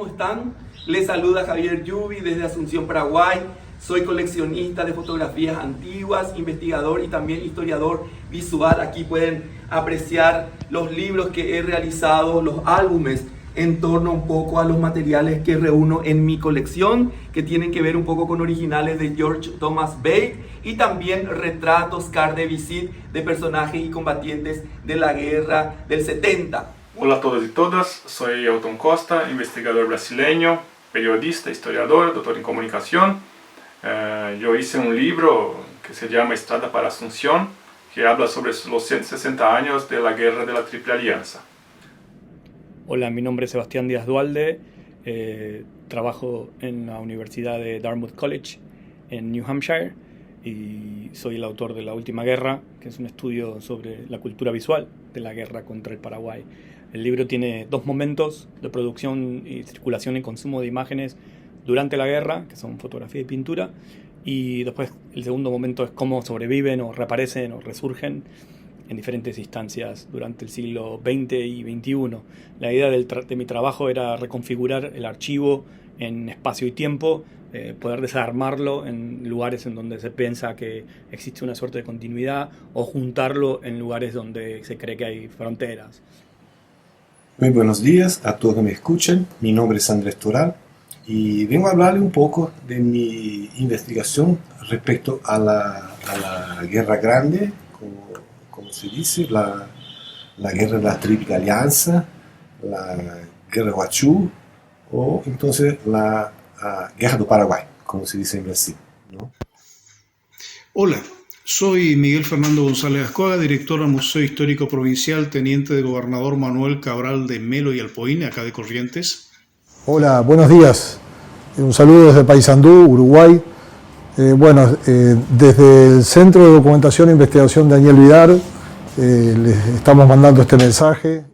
¿cómo están? Les saluda Javier Yubi desde Asunción, Paraguay. Soy coleccionista de fotografías antiguas, investigador y también historiador visual. Aquí pueden apreciar los libros que he realizado, los álbumes, en torno un poco a los materiales que reúno en mi colección, que tienen que ver un poco con originales de George Thomas Bate y también retratos, cartes de visite de personajes y combatientes de la guerra del 70. Hola a todos y todas, soy Elton Costa, investigador brasileño, periodista, historiador, doctor en comunicación. Yo hice un libro que se llama Estrada para Asunción, que habla sobre los 160 años de la Guerra de la Triple Alianza. Hola, mi nombre es Sebastián Díaz Dualde, trabajo en la Universidad de Dartmouth College en New Hampshire y soy el autor de La Última Guerra, que es un estudio sobre la cultura visual de la guerra contra el Paraguay. El libro tiene dos momentos de producción y circulación y consumo de imágenes durante la guerra, que son fotografía y pintura, y después el segundo momento es cómo sobreviven o reaparecen o resurgen en diferentes instancias durante el siglo XX y XXI. La idea de mi trabajo era reconfigurar el archivo en espacio y tiempo, poder desarmarlo en lugares en donde se piensa que existe una suerte de continuidad o juntarlo en lugares donde se cree que hay fronteras. Muy buenos días a todos que me escuchan. Mi nombre es Andrés Toral y vengo a hablarle un poco de mi investigación respecto a la Guerra Grande, como se dice, la Guerra de la Triple Alianza, la Guerra Huachú o entonces la Guerra do Paraguay, como se dice en Brasil, ¿no? Hola, soy Miguel Fernando González Ascoaga, director del Museo Histórico Provincial, teniente del gobernador Manuel Cabral de Melo y Alpoín, acá de Corrientes. Hola, buenos días. Un saludo desde Paysandú, Uruguay. Desde el Centro de Documentación e Investigación Daniel Vidar, les estamos mandando este mensaje.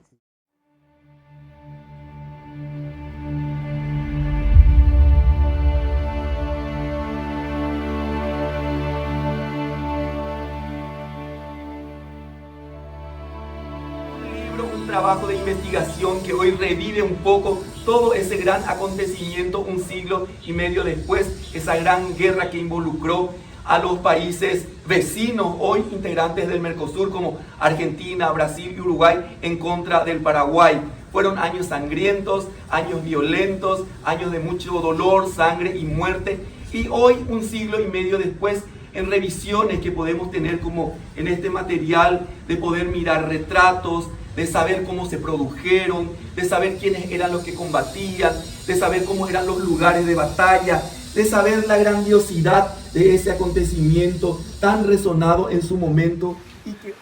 Un trabajo de investigación que hoy revive un poco todo ese gran acontecimiento un siglo y medio después, esa gran guerra que involucró a los países vecinos, hoy integrantes del Mercosur, como Argentina, Brasil y Uruguay, en contra del Paraguay. Fueron años sangrientos, años violentos, años de mucho dolor, sangre y muerte, y hoy, un siglo y medio después, en revisiones que podemos tener como en este material, de poder mirar retratos, de saber cómo se produjeron, de saber quiénes eran los que combatían, de saber cómo eran los lugares de batalla, de saber la grandiosidad de ese acontecimiento tan resonado en su momento.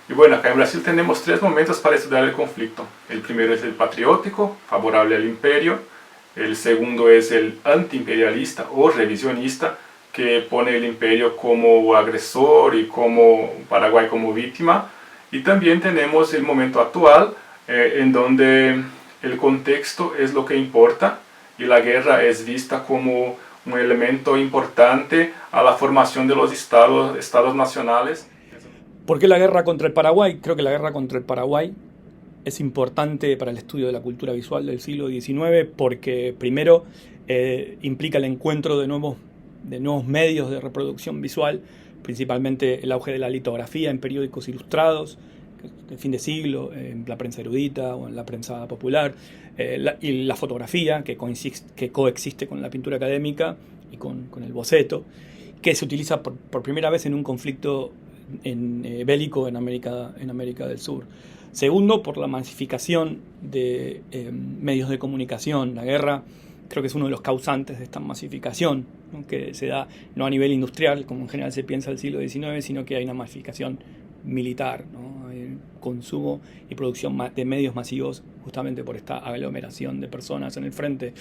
Y bueno, acá en Brasil tenemos tres momentos para estudiar el conflicto. El primero es el patriótico, favorable al imperio. El segundo es el antiimperialista o revisionista, que pone el imperio como agresor y como Paraguay como víctima. Y también tenemos el momento actual, en donde el contexto es lo que importa y la guerra es vista como un elemento importante a la formación de los estados nacionales. ¿Por qué la guerra contra el Paraguay? Creo que la guerra contra el Paraguay es importante para el estudio de la cultura visual del siglo XIX porque primero implica el encuentro de nuevos medios de reproducción visual, principalmente el auge de la litografía en periódicos ilustrados, de fin de siglo, en la prensa erudita o en la prensa popular, y la fotografía, que coexiste con la pintura académica y con el boceto, que se utiliza por primera vez en un conflicto bélico en América del Sur. Segundo, por la masificación de medios de comunicación. La guerra creo que es uno de los causantes de esta masificación, ¿no? Que se da no a nivel industrial, como en general se piensa el siglo XIX, sino que hay una masificación militar, ¿no? Hay consumo y producción de medios masivos justamente por esta aglomeración de personas en el frente.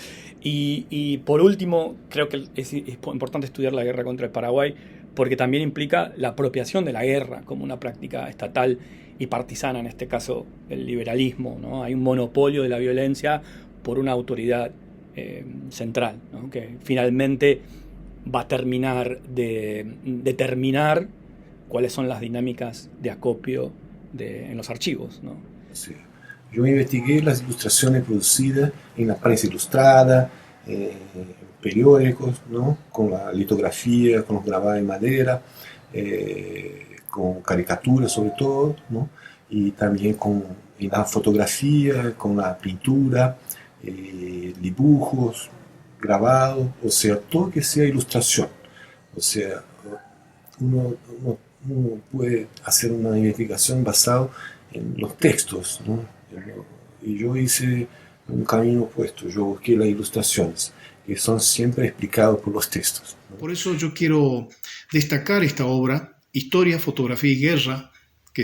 Y por último, creo que es importante estudiar la guerra contra el Paraguay porque también implica la apropiación de la guerra como una práctica estatal y partisana, en este caso el liberalismo, ¿no? Hay un monopolio de la violencia por una autoridad central, ¿no? Que finalmente va a terminar de determinar cuáles son las dinámicas de acopio en los archivos, ¿no? Sí. yo investigué las ilustraciones producidas en la prensa ilustrada, periódicos, ¿no? Con la litografía, con los grabados en madera, con caricaturas sobre todo, ¿no? Y también en la fotografía, con la pintura, dibujos, grabados, o sea, todo que sea ilustración. O sea, uno puede hacer una investigación basada en los textos, ¿no? Y yo hice un camino opuesto, yo busqué las ilustraciones, que son siempre explicadas por los textos, ¿no? Por eso yo quiero destacar esta obra, Historia, Fotografía y Guerra, que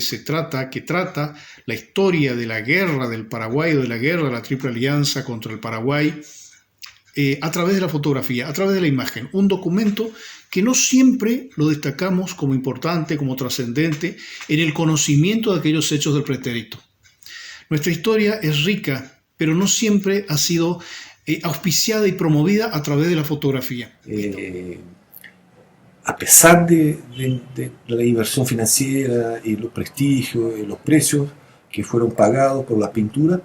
trata la historia de la guerra del Paraguay, o de la guerra de la Triple Alianza contra el Paraguay, a través de la fotografía, a través de la imagen. Un documento que no siempre lo destacamos como importante, como trascendente, en el conocimiento de aquellos hechos del pretérito. Nuestra historia es rica, pero no siempre ha sido auspiciada y promovida a través de la fotografía. A pesar de la inversión financiera y los prestigios y los precios que fueron pagados por la pintura,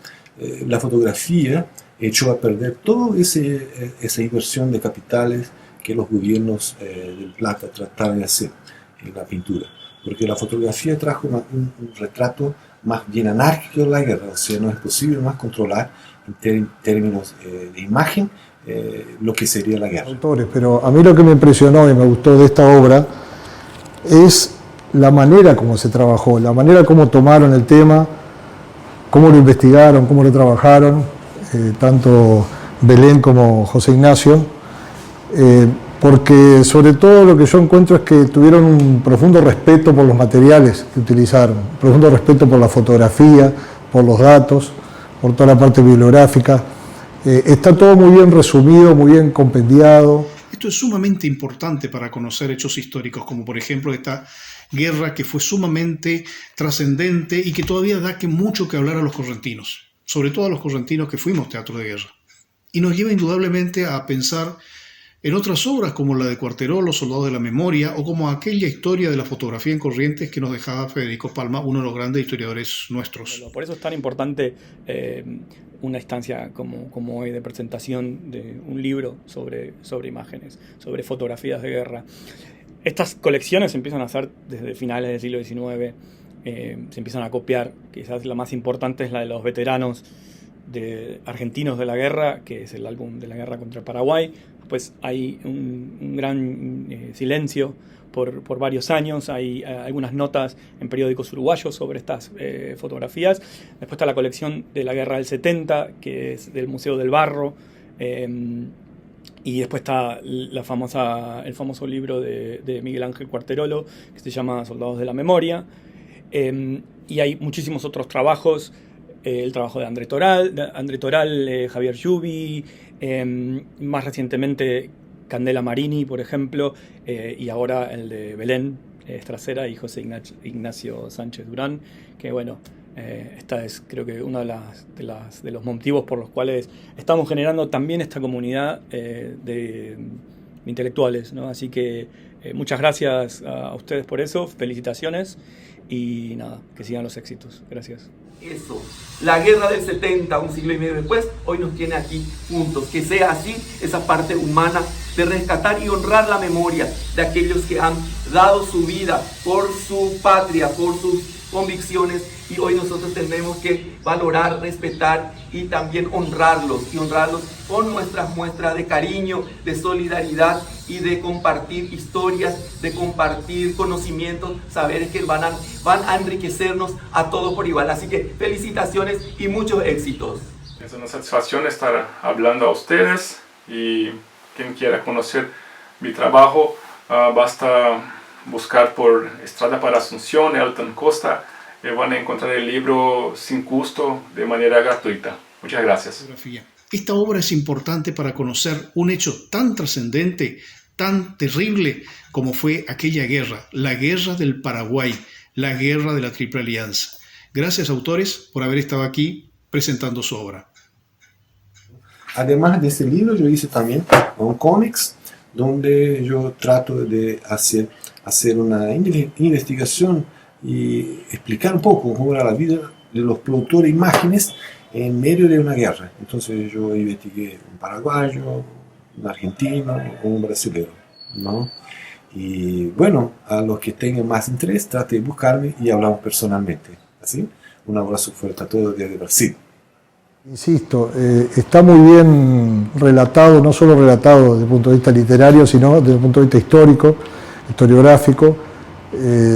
la fotografía echó a perder toda esa inversión de capitales que los gobiernos del Plata trataban de hacer en la pintura. Porque la fotografía trajo un retrato más bien anárquico de la guerra, o sea, no es posible más controlar en términos de imagen lo que sería la guerra. Autores, pero a mí lo que me impresionó y me gustó de esta obra es la manera como se trabajó, la manera como tomaron el tema, cómo lo investigaron, cómo lo trabajaron, tanto Belén como José Ignacio, porque sobre todo lo que yo encuentro es que tuvieron un profundo respeto por los materiales que utilizaron, un profundo respeto por la fotografía, por los datos, por toda la parte bibliográfica. Está todo muy bien resumido, muy bien compendiado. Esto es sumamente importante para conocer hechos históricos, como por ejemplo esta guerra que fue sumamente trascendente y que todavía da mucho que hablar a los correntinos, sobre todo a los correntinos que fuimos teatro de guerra. Y nos lleva indudablemente a pensar en otras obras como la de Cuarteró, Los soldados de la memoria, o como aquella historia de la fotografía en Corrientes que nos dejaba Federico Palma, uno de los grandes historiadores nuestros. Por eso es tan importante una instancia como hoy de presentación de un libro sobre imágenes, sobre fotografías de guerra. Estas colecciones se empiezan a hacer desde finales del siglo XIX, se empiezan a copiar. Quizás la más importante es la de los veteranos argentinos de la guerra, que es el álbum de la guerra contra el Paraguay. Pues hay un gran silencio por varios años, hay algunas notas en periódicos uruguayos sobre estas fotografías. Después está la colección de la guerra del 70, que es del Museo del Barro, y después está el famoso libro de Miguel Ángel Cuarterolo, que se llama Soldados de la Memoria, y hay muchísimos otros trabajos. El trabajo de André Toral, Javier Yubi, más recientemente Candela Marini, por ejemplo, y ahora el de Belén Estracera y José Ignacio Sánchez Durán, que bueno, esta es creo que uno de los motivos por los cuales estamos generando también esta comunidad de intelectuales, ¿no? Así que muchas gracias a ustedes por eso, felicitaciones y nada, que sigan los éxitos. Gracias. Eso, la guerra del 70, un siglo y medio después, hoy nos tiene aquí juntos. Que sea así, esa parte humana de rescatar y honrar la memoria de aquellos que han dado su vida por su patria, por sus convicciones, y hoy nosotros tenemos que valorar, respetar y también honrarlos con nuestras muestras de cariño, de solidaridad y de compartir historias, de compartir conocimientos, saberes que van a enriquecernos a todos por igual. Así que felicitaciones y muchos éxitos. Es una satisfacción estar hablando a ustedes, y quien quiera conocer mi trabajo, basta buscar por Estrada para Asunción, Elton Costa, van a encontrar el libro sin costo de manera gratuita. Muchas gracias. Esta obra es importante para conocer un hecho tan trascendente, tan terrible como fue aquella guerra, la guerra del Paraguay, la guerra de la Triple Alianza. Gracias, autores, por haber estado aquí presentando su obra. Además de este libro, yo hice también un cómics donde yo trato de hacer una investigación y explicar un poco cómo era la vida los productores de imágenes en medio de una guerra. Entonces yo investigué un paraguayo, un argentino o un brasileño, ¿no? Y bueno, a los que tengan más interés, trate de buscarme y hablamos personalmente. ¿Así? Un abrazo fuerte a todos desde Brasil. Insisto, está muy bien relatado, no solo relatado desde el punto de vista literario, sino desde el punto de vista histórico, historiográfico.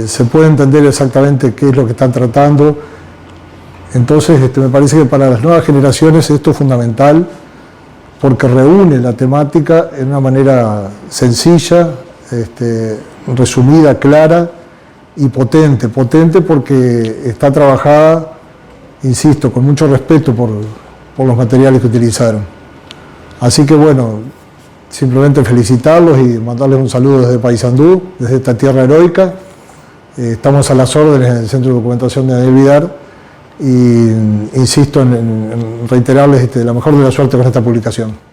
Se puede entender exactamente qué es lo que están tratando. Entonces, me parece que para las nuevas generaciones esto es fundamental porque reúne la temática en una manera sencilla, resumida, clara y potente. Potente porque está trabajada, insisto, con mucho respeto por los materiales que utilizaron. Así que bueno, simplemente felicitarlos y mandarles un saludo desde Paysandú, desde esta tierra heroica. Estamos a las órdenes en el Centro de Documentación de Daniel Vidar y insisto en reiterarles la mejor de la suerte con esta publicación.